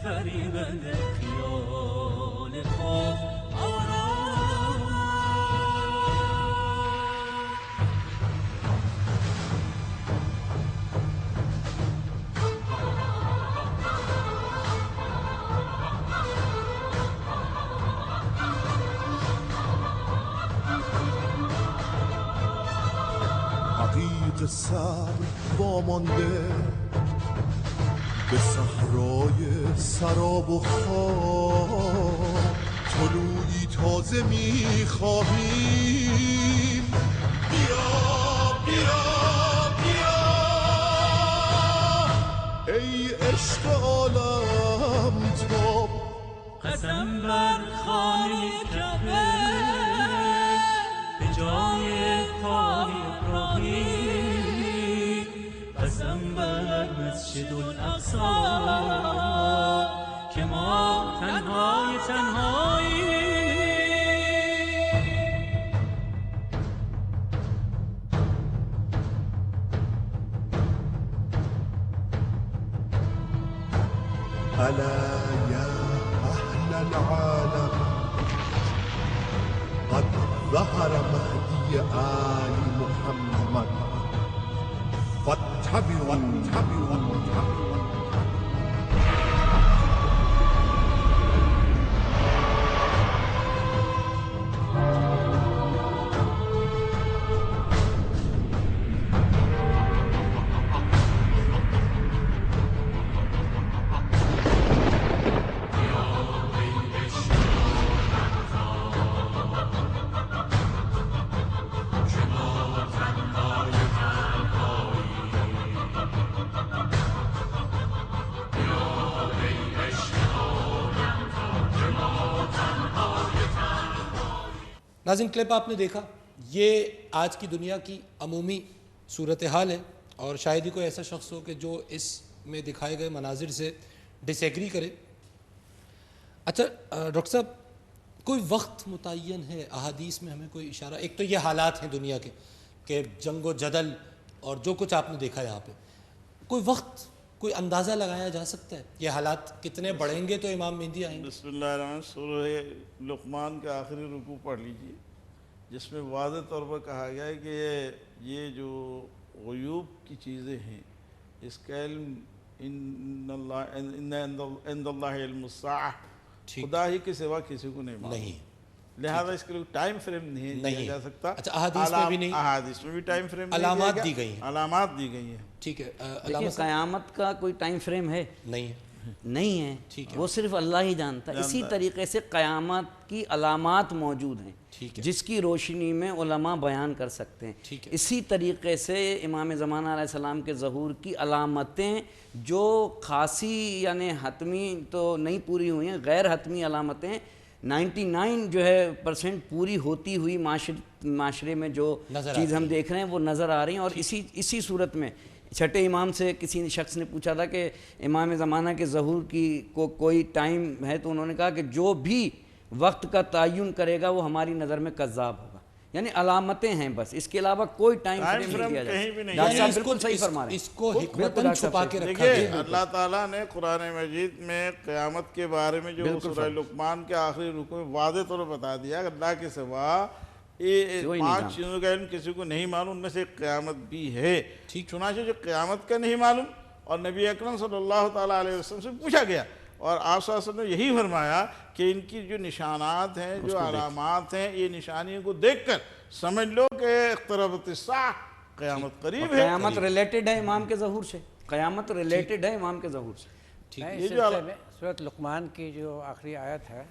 فریبنده خیال خواب عقیق صبر وامانده به صحرای سراب و خواب طلوعی تازه میخواهیم بیا بیا بیا ای عشق عالم تاب قسم بر خانه کعبه به جای پای ابراهیم قسم بر مسجد الاقصی که ما تنهای تنهایی ألا يا أهل العالم قد ظهر مهدي آل محمد فاتبعوا ناظرین کلپ آپ نے دیکھا، یہ آج کی دنیا کی عمومی صورتحال ہے، اور شاید ہی کوئی ایسا شخص ہو کہ جو اس میں دکھائے گئے مناظر سے ڈس ایگری کرے۔ اچھا ڈاکٹر صاحب، کوئی وقت متعین ہے احادیث میں ہمیں کوئی اشارہ؟ ایک تو یہ حالات ہیں دنیا کے کہ جنگ و جدل اور جو کچھ آپ نے دیکھا یہاں پہ، کوئی وقت، کوئی اندازہ لگایا جا سکتا ہے یہ حالات کتنے بڑھیں گے تو امام مہدی آئیں گے؟ بسم اللہ الرحمن الرحیم، سورہ لقمان کا آخری رکوع پڑھ لیجئے، جس میں واضح طور پر کہا گیا ہے کہ یہ جو غیوب کی چیزیں ہیں، اس کا علم ان عند اللہ علم الساعہ، خدا ہی کے سوا کسی کو نہیں معلوم، لہذا اس کے لیے ٹائم فریم نہیں دیا جا سکتا۔ اچھا احادیث میں بھی نہیں؟ احادیث میں بھی ٹائم فریم نہیں، علامات دی گئی ہیں، علامات دی گئی ہیں۔ ٹھیک ہے، دیکھیں قیامت کا کوئی ٹائم فریم ہے؟ نہیں ہے، نہیں ہے، وہ صرف اللہ ہی جانتا ہے۔ اسی طریقے سے قیامت کی علامات موجود ہیں جس کی روشنی میں علماء بیان کر سکتے ہیں۔ اسی طریقے سے امام زمانہ علیہ السلام کے ظہور کی علامتیں جو خاصی یعنی حتمی تو نہیں پوری ہوئی ہیں، غیر حتمی علامتیں 99 جو ہے % پوری ہوتی ہوئی معاشرے میں جو چیز ہم دیکھ رہے ہیں وہ نظر آ رہی ہیں۔ اور اسی صورت میں چھٹے امام سے کسی شخص نے پوچھا تھا کہ امام زمانہ کے ظہور کی کوئی ٹائم ہے، تو انہوں نے کہا کہ جو بھی وقت کا تعین کرے گا وہ ہماری نظر میں کذاب ہوگا، یعنی علامتیں ہیں بس، اس کے علاوہ کوئی ٹائم فریم نہیں دیا جاتا۔ ڈاکٹر صاحب بالکل صحیح فرما رہے ہیں، اس کو حکمتاً چھپا کے رکھا دیکھیں اللہ تعالیٰ نے قرآن مجید میں قیامت کے بارے میں جو سورہ لقمان کے آخری رکوع میں واضح طور پر بتا دیا کہ اللہ کے سوا یہ 5 چیزوں کا علم کسی کو نہیں معلوم، ان میں سے قیامت بھی ہے۔ چنانچہ جو قیامت کا نہیں معلوم، اور نبی اکرم صلی اللہ تعالیٰ علیہ وسلم سے پوچھا گیا، اور آپ صلی اللہ علیہ وسلم نے یہی فرمایا کہ ان کی جو نشانات ہیں، جو علامات ہیں، یہ نشانیوں کو دیکھ کر سمجھ لو کہ اقتربت الساعہ، قیامت قریب ہے۔ قیامت ریلیٹڈ ہے امام کے ظہور سے، قیامت ریلیٹڈ ہے امام کے ظہور سے۔ اس سلسلے میں سورۃ لقمان کی جو آخری آیت ہے،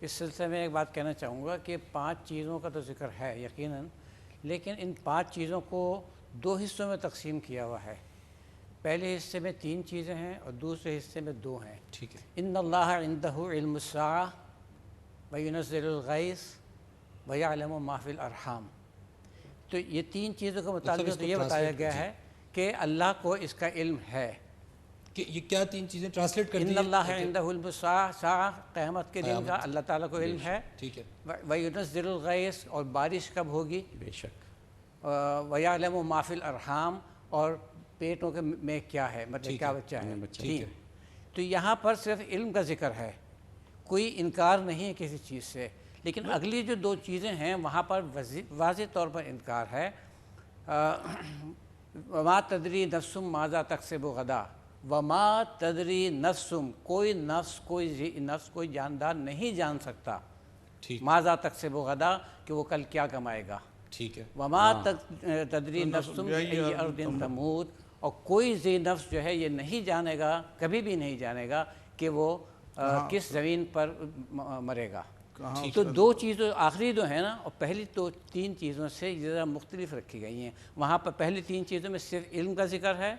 اس سلسلے میں ایک بات کہنا چاہوں گا کہ 5 چیزوں کا تو ذکر ہے یقیناً، لیکن ان 5 چیزوں کو 2 حصوں میں تقسیم کیا ہوا ہے۔ پہلے حصے میں 3 چیزیں ہیں اور دوسرے حصے میں 2 ہیں۔ ان اللہ عندہ علم الساعہ وینزل الغیث ویعلم ما فی الارحام۔ تو یہ 3 چیزوں کے متعلق یہ بتایا گیا ہے کہ اللہ کو اس کا علم ہے۔ کہ یہ کیا 3 چیزیں ٹرانسلیٹ کر دی؟ ان اللہ عندہ علم الساعہ، قیامت کے دن کا اللہ تعالیٰ کو علم ہے۔ ٹھیک ہے۔ وینزل الغیث، اور بارش کب ہوگی، بے شک، وَيَعْلَمُ مَا فِي الْأَرْحَامِ اور پیٹوں کے میں کیا ہے، مطلب کیا بچہ ہے. ٹھیک ہے. تو یہاں پر صرف علم کا ذکر ہے، کوئی انکار نہیں ہے کسی چیز سے. لیکن اگلی جو دو چیزیں ہیں وہاں پر واضح طور پر انکار ہے. وما تدری نفس ماذا تکسب غدا، وما تدری نفس، کوئی نفس کوئی جاندار نہیں جان سکتا ماذا تکسب غدا کہ وہ کل کیا کمائے گا. ٹھیک ہے. وما تدری نفس بأی ارض تموت، اور کوئی ذی نفس جو ہے یہ نہیں جانے گا، کبھی بھی نہیں جانے گا کہ وہ کس زمین پر مرے گا. تو دو چیزیں آخری دو ہیں نا، اور پہلی تو تین چیزوں سے ذرا مختلف رکھی گئی ہیں. وہاں پر پہلی تین چیزوں میں صرف علم کا ذکر ہے،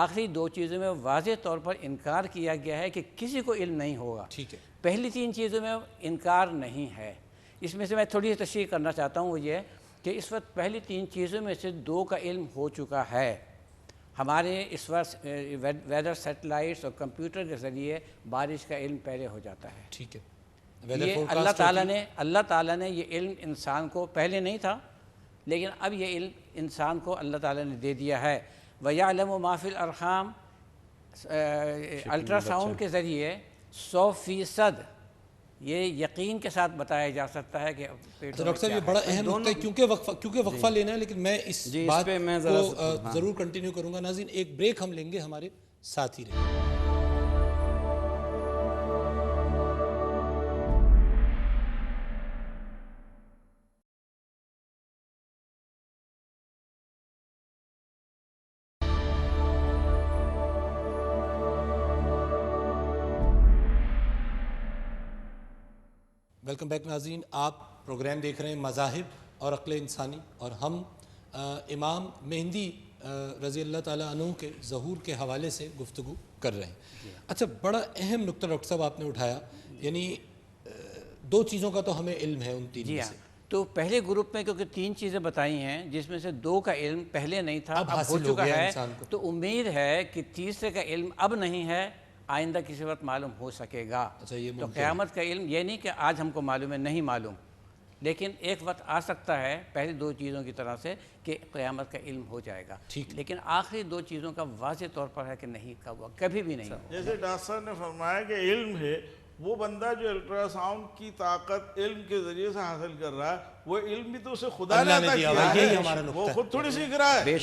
آخری دو چیزوں میں واضح طور پر انکار کیا گیا ہے کہ کسی کو علم نہیں ہوگا. ٹھیک ہے. پہلی تین چیزوں میں انکار نہیں ہے. اس میں سے میں تھوڑی سی تشریح کرنا چاہتا ہوں، وہ یہ کہ اس وقت پہلی تین چیزوں میں سے دو کا علم ہو چکا ہے. ہمارے اس وقت ویدر سیٹلائٹس اور کمپیوٹر کے ذریعے بارش کا علم پہلے ہو جاتا ہے. ٹھیک ہے. یہ اللہ تعالیٰ نے یہ علم انسان کو پہلے نہیں تھا، لیکن اب یہ علم انسان کو اللہ تعالیٰ نے دے دیا ہے. وَيَعْلَمُ مَا فِي الْأَرْحَامِ الٹرا ساؤنڈ کے ذریعے 100% یہ یقین کے ساتھ بتایا جا سکتا ہے کہ ڈاکٹر صاحب یہ بڑا اہم نقطہ ہے، کیونکہ وقفہ لینا ہے، لیکن میں اس بات کو ضرور کنٹینیو کروں گا. ناظرین ایک بریک ہم لیں گے، ہمارے ساتھ ہی رہیں. ویلکم بیک ناظرین، آپ پروگرام دیکھ رہے ہیں مذاہب اور عقل انسانی، اور ہم امام مہدی رضی اللہ تعالیٰ عنہ کے ظہور کے حوالے سے گفتگو کر رہے ہیں. اچھا، بڑا اہم نقطہ ڈاکٹر صاحب آپ نے اٹھایا، یعنی دو چیزوں کا تو ہمیں علم ہے ان تین میں سے. تو پہلے گروپ میں کیونکہ تین چیزیں بتائی ہیں جس میں سے دو کا علم پہلے نہیں تھا، اب ہو چکا ہے، تو امید ہے کہ تیسرے کا علم اب نہیں ہے، آئندہ کسی وقت معلوم ہو سکے گا. تو قیامت کا علم یہ نہیں کہ آج ہم کو معلوم ہے، نہیں معلوم، لیکن ایک وقت آ سکتا ہے پہلی دو چیزوں کی طرح سے کہ قیامت کا علم ہو جائے گا. لیکن آخری دو چیزوں کا واضح طور پر ہے کہ نہیں، کبھی بھی نہیں. جیسے ڈاکٹر صاحب نے فرمایا کہ علم ہے، وہ بندہ جو الٹرا ساؤنڈ کی طاقت علم کے ذریعے سے حاصل کر رہا ہے، وہ علم بھی تو اسے خدا نے عطا کیا ہے، وہ خود تھوڑی سیکھ رہا ہے.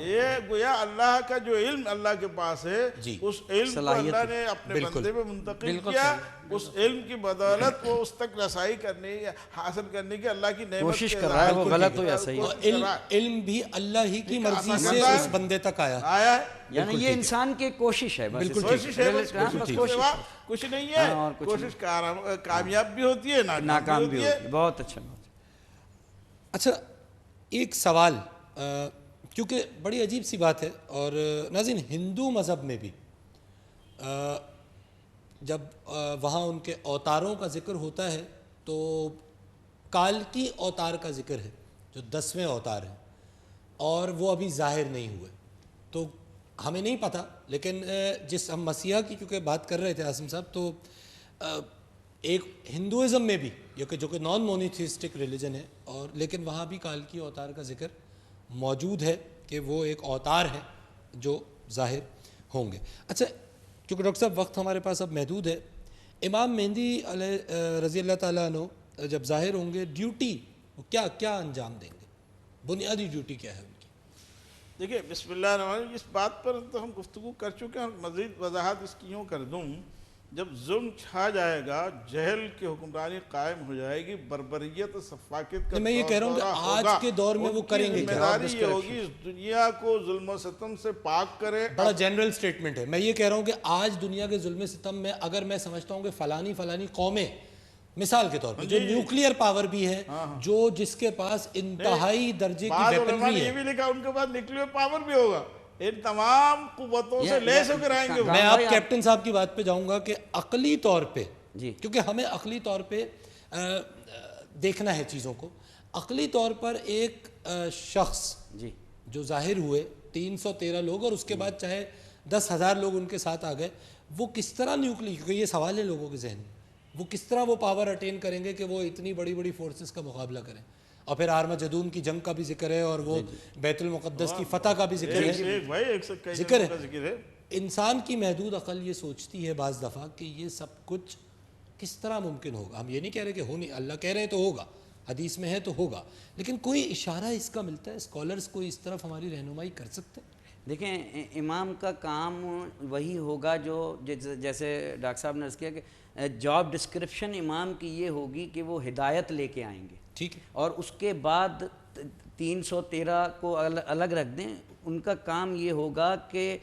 یہ گویا اللہ کا جو علم اللہ کے پاس ہے، اس علم کو اللہ نے اپنے بندے میں منتقل کیا. اس علم کی بدولت وہ اس تک رسائی کرنے، حاصل کرنے کی اللہ کی نعمت کوشش کر رہا ہے، وہ غلط ہو یا صحیح. علم بھی اللہ ہی کی مرضی سے اس بندے تک آیا ہے. یعنی یہ انسان کی کوشش ہے، کوشش ہے، کچھ نہیں ہے. کوشش کامیاب بھی ہوتی ہے، ناکام بھی ہوتی ہے. بہت اچھا. اچھا، ایک سوال، کیونکہ بڑی عجیب سی بات ہے، اور ناظرین ہندو مذہب میں بھی جب وہاں ان کے اوتاروں کا ذکر ہوتا ہے تو کالکی اوتار کا ذکر ہے جو 10ویں اوتار ہیں، اور وہ ابھی ظاہر نہیں ہوئے. تو ہمیں نہیں پتہ، لیکن جس ہم مسیحا کی چونکہ بات کر رہے تھے عاصم صاحب، تو ایک ہندوازم میں بھی جو کہ نان مونیتھیسٹک ریلیجن ہے، اور لیکن وہاں بھی کالکی اوتار کا ذکر موجود ہے کہ وہ ایک اوتار ہے جو ظاہر ہوں گے. اچھا، کیونکہ ڈاکٹر صاحب وقت ہمارے پاس اب محدود ہے، امام مہدی علیہ رضی اللہ تعالیٰ عنہ جب ظاہر ہوں گے، ڈیوٹی وہ کیا انجام دیں گے؟ بنیادی ڈیوٹی کیا ہے ان کی؟ دیکھیں، بسم اللہ الرحمن الرحیم، اس بات پر تو ہم گفتگو کر چکے ہیں، مزید وضاحت اس کی یوں کر دوں. جب ظلم چھا جائے گا، جہل کی حکمرانی قائم ہو جائے گی، بربریت سفاکت کا، میں یہ کہہ رہا ہوں کہ آج کے دور میں وہ کریں گے، ذمہ داری یہ ہوگی اس دنیا کو ظلم و ستم سے پاک کرے. بڑا جنرل سٹیٹمنٹ ہے. میں یہ کہہ رہا ہوں کہ آج دنیا کے ظلم ستم میں اگر میں سمجھتا ہوں کہ فلانی قومیں، مثال کے طور پر جو نیوکلیئر پاور بھی ہے، جو جس کے پاس انتہائی درجے کی ویپنری ہے، یہ بھی لکھا ان کے پاس نیوکلیئر پاور بھی ہوگا، ان تمام قوتوں سے لیس ہو کر آئیں گے. میں اب کیپٹن صاحب کی بات پہ جاؤں گا کہ عقلی طور پہ، کیونکہ ہمیں عقلی طور پہ دیکھنا ہے چیزوں کو، عقلی طور پر ایک شخص جو ظاہر ہوئے 313 لوگ، اور اس کے بعد چاہے 10,000 لوگ ان کے ساتھ آ گئے، وہ کس طرح کیونکہ یہ سوال ہے لوگوں کے ذہن میں، وہ کس طرح وہ پاور اٹین کریں گے کہ وہ اتنی بڑی فورسز کا مقابلہ کریں؟ اور پھر آرمجدون کی جنگ کا بھی ذکر ہے اور وہ بیت المقدس کی فتح کا بھی ذکر ہے، ذکر ہے۔ انسان کی محدود عقل یہ سوچتی ہے بعض دفعہ کہ یہ سب کچھ کس طرح ممکن ہوگا. ہم یہ نہیں کہہ رہے کہ ہو نہیں، اللہ کہہ رہے ہیں تو ہوگا، حدیث میں ہے تو ہوگا، لیکن کوئی اشارہ اس کا ملتا ہے؟ اسکالرز کوئی اس طرف ہماری رہنمائی کر سکتے ہیں؟ دیکھیں امام کا کام وہی ہوگا جو جیسے ڈاکٹر صاحب نے عرض کیا کہ جاب ڈسکرپشن امام کی یہ ہوگی کہ وہ ہدایت لے کے آئیں گے، ٹھیک ہے، اور اس کے بعد 313 کو الگ رکھ دیں. ان کا کام یہ ہوگا کہ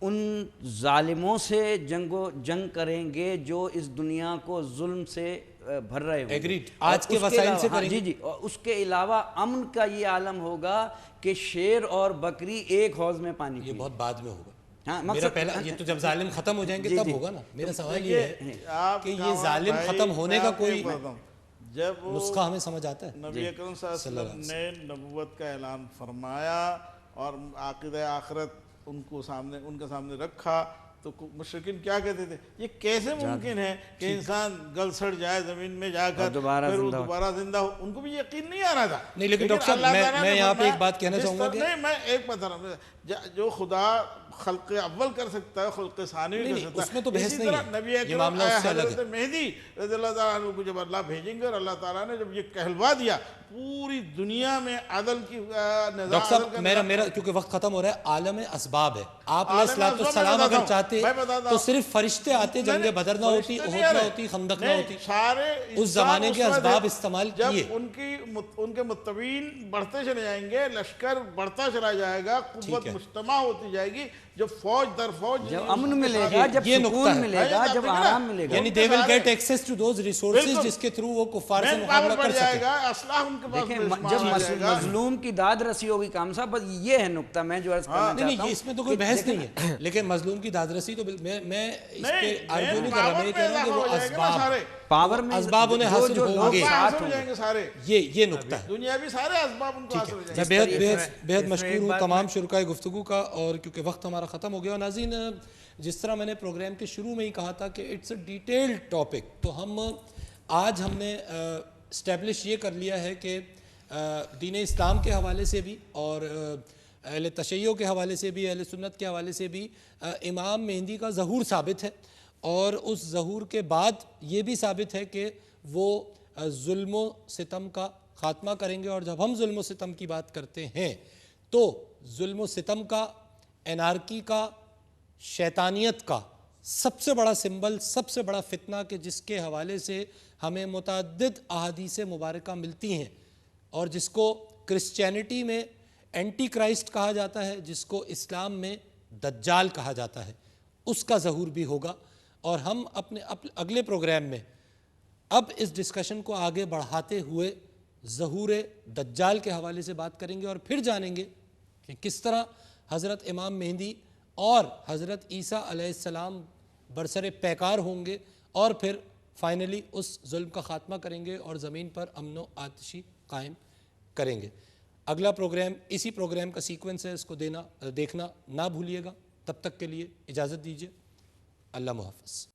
ان ظالموں سے جنگ کریں گے جو اس دنیا کو ظلم سے بھر رہے ہوں گے. ایگریڈ، آج کے وسائل سے کریں گے. جی، اور اس کے علاوہ امن کا یہ عالم ہوگا کہ شیر اور بکری ایک حوض میں پانی یہ بہت بعد میں ہوگا. ہاں، میرا پہلا یہ تو جب ظالم ختم ہو جائیں گے تب ہوگا نا. میرا سوال یہ ہے کہ یہ ظالم ختم ہونے کا کوئی جب نسخہ ہمیں سمجھ آتا ہے؟ نبی اکرم صلی اللہ علیہ وسلم نے نبوت کا اعلان فرمایا اور عقیدہ آخرت ان کے سامنے رکھا تو مشرکین کیا کہتے تھے؟ یہ کیسے ممکن ہے کہ انسان گل سڑ جائے زمین میں جا کر پھر وہ دوبارہ زندہ ہو؟ ان کو بھی یقین نہیں آ رہا تھا. نہیں، لیکن ڈاکٹر صاحب میں یہاں پہ ایک بات کہنا چاہوں گا کہ نہیں، میں ایک بات رہا ہوں، جو خدا خلق اول کر سکتا ہے خلق ثانی بھی کر سکتا ہے. اس میں تو بحث نہیں ہے، نبی یہ معاملہ اس سے الگ ہے. حضرت مہدی رضی اللہ تعالیٰ عنہ کو جب اللہ بھیجیں گے اور اللہ تعالیٰ نے جب یہ کہلوا دیا پوری دنیا میں عدل کی نظام. ڈاکٹر صاحب میرا کیونکہ وقت ختم ہو رہا ہے، عالم اسباب ہے. آپ علیہ الصلوۃ والسلام اگر چاہتے تو صرف فرشتے آتے، جنگ بدر نہ ہوتی، احد نہ ہوتی، خندق نہ ہوتی. سارے اس زمانے کے اسباب استعمال کیے. جب ان کے متبعین بڑھتے چلے جائیں گے، لشکر بڑھتا چلا جائے گا، قوت مجتمع ہوتی جائے گی، جب فوج در فوج جب امن ملے گا، جب سکون ملے گا، جب آرام ملے گا، یعنی they will get access to those resources جس کے تھرو وہ کفار سے مقابلہ کر سکے. جب مظلوم کی داد رسی ہوگی. کام صاحب بس یہ ہے نقطہ میں جو عرض کرنا چاہتا ہوں. اس میں تو کوئی بحث نہیں ہے، لیکن مظلوم کی داد رسی تو میں اس پہ آرگیو نہیں کر رہا. میں یہ کہہ رہا ہوں کہ وہ اسباب پاور میں اسباب انہیں حاصل ہوں گے، یہ نقطہ ہے. دنیاوی سارے اسباب ان کو حاصل ہو جائیں گے. میں بہت مشکور ہوں تمام شرکائے گفتگو کا، اور کیونکہ وقت ہمارا ختم ہو گیا. ناظرین، جس طرح میں نے پروگرام کے شروع میں ہی کہا تھا کہ اٹس اے ڈیٹیلڈ ٹاپک، تو آج ہم نے اسٹیبلش یہ کر لیا ہے کہ دین اسلام کے حوالے سے بھی اور اہل تشیع کے حوالے سے بھی، اہل سنت کے حوالے سے بھی امام مہدی کا ظہور ثابت ہے، اور اس ظہور کے بعد یہ بھی ثابت ہے کہ وہ ظلم و ستم کا خاتمہ کریں گے. اور جب ہم ظلم و ستم کی بات کرتے ہیں تو ظلم و ستم کا، انارکی کا، شیطانیت کا سب سے بڑا سمبل، سب سے بڑا فتنہ کہ جس کے حوالے سے ہمیں متعدد احادیث مبارکہ ملتی ہیں، اور جس کو کرسچینٹی میں اینٹی کرائسٹ کہا جاتا ہے، جس کو اسلام میں دجال کہا جاتا ہے، اس کا ظہور بھی ہوگا. اور ہم اپنے اگلے پروگرام میں اب اس ڈسکشن کو آگے بڑھاتے ہوئے ظہور دجال کے حوالے سے بات کریں گے، اور پھر جانیں گے کہ کس طرح حضرت امام مہدی اور حضرت عیسیٰ علیہ السلام برسر پیکار ہوں گے، اور پھر فائنلی اس ظلم کا خاتمہ کریں گے اور زمین پر امن و آتشی قائم کریں گے. اگلا پروگرام اسی پروگرام کا سیکوینس ہے، اس کو دیکھنا نہ بھولیے گا. تب تک کے لیے اجازت دیجیے. اللہ محافظ.